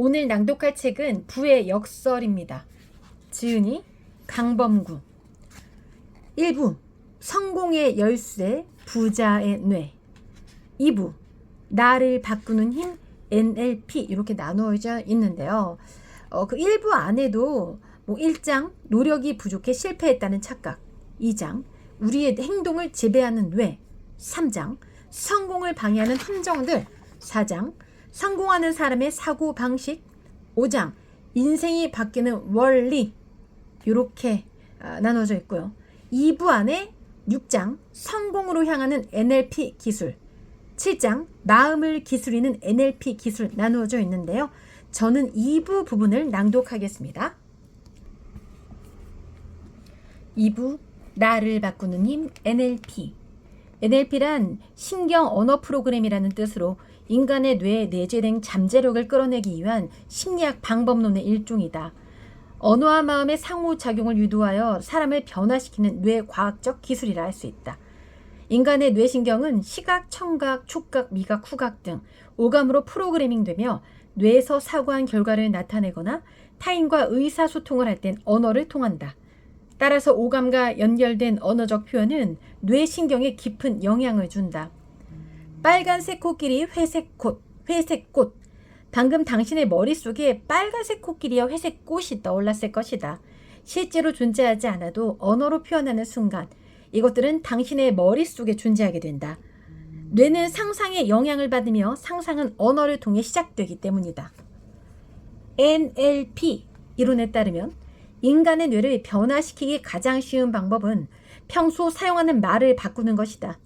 오늘 낭독할 책은 부의 역설입니다. 지은이 강범구. 1부 성공의 열쇠 부자의 뇌. 2부 나를 바꾸는 힘 NLP 이렇게 나누어져 있는데요. 그 1부 안에도 1장 노력이 부족해 실패했다는 착각, 2장 우리의 행동을 지배하는 뇌, 3장 성공을 방해하는 함정들, 4장 성공하는 사람의 사고방식, 5장 인생이 바뀌는 원리 이렇게 나눠져 있고요. 2부 안에 6장 성공으로 향하는 NLP 기술, 7장 마음을 기술이는 NLP 기술 나누어져 있는데요. 저는 2부 부분을 낭독하겠습니다. 2부 나를 바꾸는 힘 NLP. NLP란 신경 언어 프로그램이라는 뜻으로 인간의 뇌에 내재된 잠재력을 끌어내기 위한 심리학 방법론의 일종이다. 언어와 마음의 상호작용을 유도하여 사람을 변화시키는 뇌과학적 기술이라 할 수 있다. 인간의 뇌신경은 시각, 청각, 촉각, 미각, 후각 등 오감으로 프로그래밍되며 뇌에서 사고한 결과를 나타내거나 타인과 의사소통을 할 땐 언어를 통한다. 따라서 오감과 연결된 언어적 표현은 뇌신경에 깊은 영향을 준다. 빨간색 코끼리, 회색 꽃. 방금 당신의 머릿속에 빨간색 코끼리와 회색 꽃이 떠올랐을 것이다. 실제로 존재하지 않아도 언어로 표현하는 순간 이것들은 당신의 머릿속에 존재하게 된다. 뇌는 상상의 영향을 받으며 상상은 언어를 통해 시작되기 때문이다. NLP 이론에 따르면 인간의 뇌를 변화시키기 가장 쉬운 방법은 평소 사용하는 말을 바꾸는 것이다.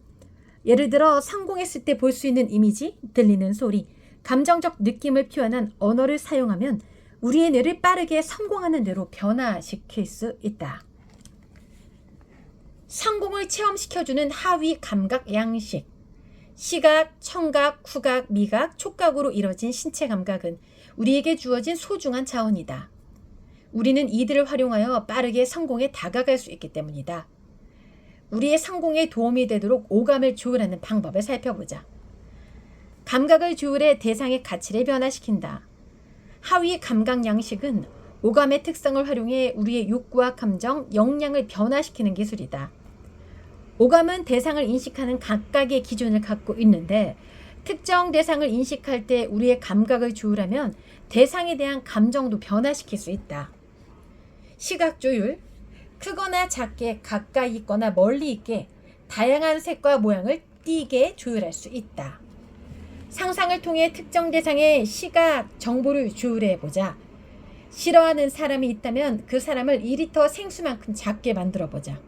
예를 들어 성공했을 때 볼 수 있는 이미지, 들리는 소리, 감정적 느낌을 표현한 언어를 사용하면 우리의 뇌를 빠르게 성공하는 뇌로 변화시킬 수 있다. 성공을 체험시켜주는 하위 감각 양식. 시각, 청각, 후각, 미각, 촉각으로 이뤄진 신체 감각은 우리에게 주어진 소중한 자원이다. 우리는 이들을 활용하여 빠르게 성공에 다가갈 수 있기 때문이다. 우리의 성공에 도움이 되도록 오감을 조율하는 방법을 살펴보자. 감각을 조율해 대상의 가치를 변화시킨다. 하위 감각 양식은 오감의 특성을 활용해 우리의 욕구와 감정, 역량을 변화시키는 기술이다. 오감은 대상을 인식하는 각각의 기준을 갖고 있는데 특정 대상을 인식할 때 우리의 감각을 조율하면 대상에 대한 감정도 변화시킬 수 있다. 시각 조율, 크거나 작게 가까이 있거나 멀리 있게 다양한 색과 모양을 띄게 조율할 수 있다. 상상을 통해 특정 대상의 시각 정보를 조율해보자. 싫어하는 사람이 있다면 그 사람을 2리터 생수만큼 작게 만들어보자.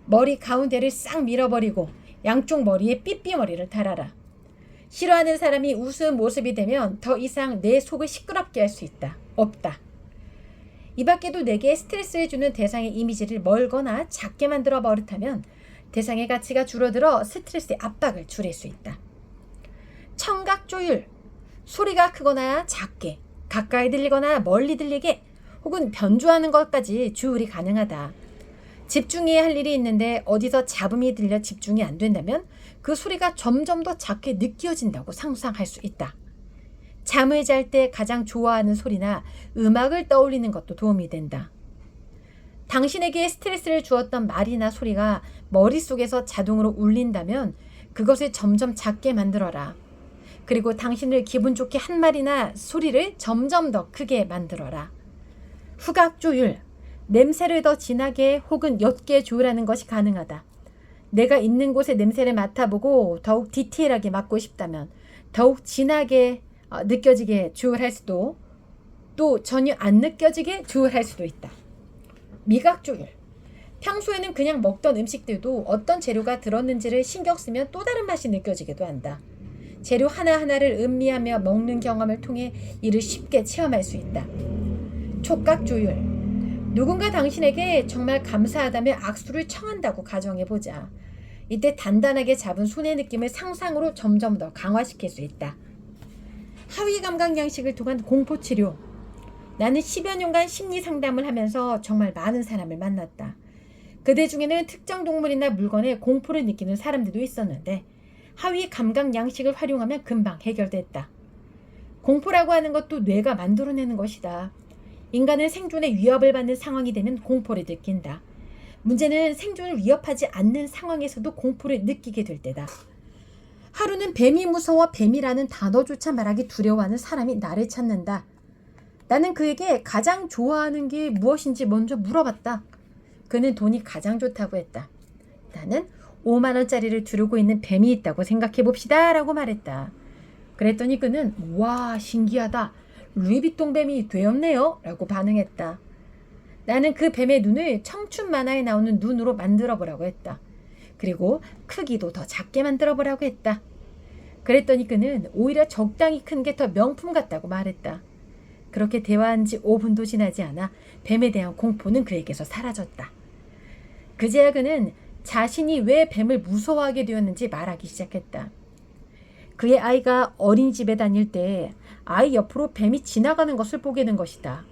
머리 가운데를 싹 밀어버리고 양쪽 머리에 삐삐머리를 달아라. 싫어하는 사람이 웃은 모습이 되면 더 이상 내 속을 시끄럽게 할 수 있다. 없다. 이 밖에도 내게 스트레스를 주는 대상의 이미지를 멀거나 작게 만들어 버릇하면 대상의 가치가 줄어들어 스트레스의 압박을 줄일 수 있다. 청각 조율, 소리가 크거나 작게, 가까이 들리거나 멀리 들리게 혹은 변조하는 것까지 조율이 가능하다. 집중해야 할 일이 있는데 어디서 잡음이 들려 집중이 안 된다면 그 소리가 점점 더 작게 느껴진다고 상상할 수 있다. 잠을 잘 때 가장 좋아하는 소리나 음악을 떠올리는 것도 도움이 된다. 당신에게 스트레스를 주었던 말이나 소리가 머릿속에서 자동으로 울린다면 그것을 점점 작게 만들어라. 그리고 당신을 기분 좋게 한 말이나 소리를 점점 더 크게 만들어라. 후각 조율, 냄새를 더 진하게 혹은 옅게 조율하는 것이 가능하다. 내가 있는 곳의 냄새를 맡아보고 더욱 디테일하게 맡고 싶다면 더욱 진하게 느껴지게 조율할 수도, 또 전혀 안 느껴지게 조율할 수도 있다. 미각 조율, 평소에는 그냥 먹던 음식들도 어떤 재료가 들었는지를 신경 쓰면 또 다른 맛이 느껴지기도 한다. 재료 하나하나를 음미하며 먹는 경험을 통해 이를 쉽게 체험할 수 있다. 촉각 조율, 누군가 당신에게 정말 감사하다며 악수를 청한다고 가정해보자. 이때 단단하게 잡은 손의 느낌을 상상으로 점점 더 강화시킬 수 있다. 하위 감각 양식을 통한 공포치료. 나는 10여 년간 심리 상담을 하면서 정말 많은 사람을 만났다. 그들 중에는 특정 동물이나 물건에 공포를 느끼는 사람들도 있었는데 하위 감각 양식을 활용하면 금방 해결됐다. 공포라고 하는 것도 뇌가 만들어내는 것이다. 인간은 생존의 위협을 받는 상황이 되면 공포를 느낀다. 문제는 생존을 위협하지 않는 상황에서도 공포를 느끼게 될 때다. 하루는 뱀이 무서워 뱀이라는 단어조차 말하기 두려워하는 사람이 나를 찾는다. 나는 그에게 가장 좋아하는 게 무엇인지 먼저 물어봤다. 그는 돈이 가장 좋다고 했다. 나는 5만 원짜리를 두르고 있는 뱀이 있다고 생각해 봅시다 라고 말했다. 그랬더니 그는 와 신기하다. 루이비통 뱀이 되었네요 라고 반응했다. 나는 그 뱀의 눈을 청춘 만화에 나오는 눈으로 만들어 보라고 했다. 그리고 크기도 더 작게 만들어 보라고 했다. 그랬더니 그는 오히려 적당히 큰 게 더 명품 같다고 말했다. 그렇게 대화한 지 5분도 지나지 않아 뱀에 대한 공포는 그에게서 사라졌다. 그제야 그는 자신이 왜 뱀을 무서워하게 되었는지 말하기 시작했다. 그의 아이가 어린이집에 다닐 때 아이 옆으로 뱀이 지나가는 것을 보게 된 것이다.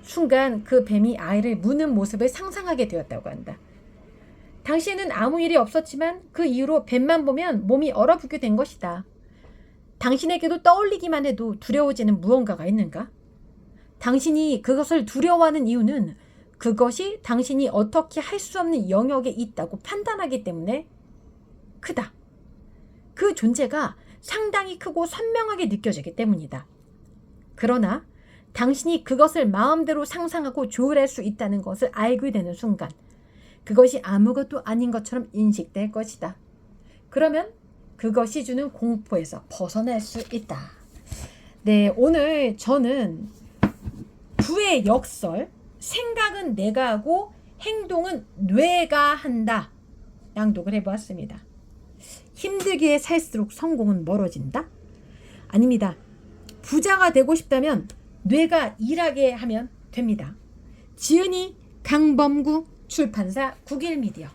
순간 그 뱀이 아이를 무는 모습을 상상하게 되었다고 한다. 당시에는 아무 일이 없었지만 그 이후로 뱀만 보면 몸이 얼어붙게 된 것이다. 당신에게도 떠올리기만 해도 두려워지는 무언가가 있는가? 당신이 그것을 두려워하는 이유는 그것이 당신이 어떻게 할 수 없는 영역에 있다고 판단하기 때문에 크다. 그 존재가 상당히 크고 선명하게 느껴지기 때문이다. 그러나 당신이 그것을 마음대로 상상하고 조율할 수 있다는 것을 알게 되는 순간 그것이 아무것도 아닌 것처럼 인식될 것이다. 그러면 그것이 주는 공포에서 벗어날 수 있다. 네, 오늘 저는 부의 역설, 생각은 내가 하고 행동은 뇌가 한다. 낭독을 해보았습니다. 힘들게 살수록 성공은 멀어진다? 아닙니다. 부자가 되고 싶다면 뇌가 일하게 하면 됩니다. 지은이 강범구 출판사 국일미디어.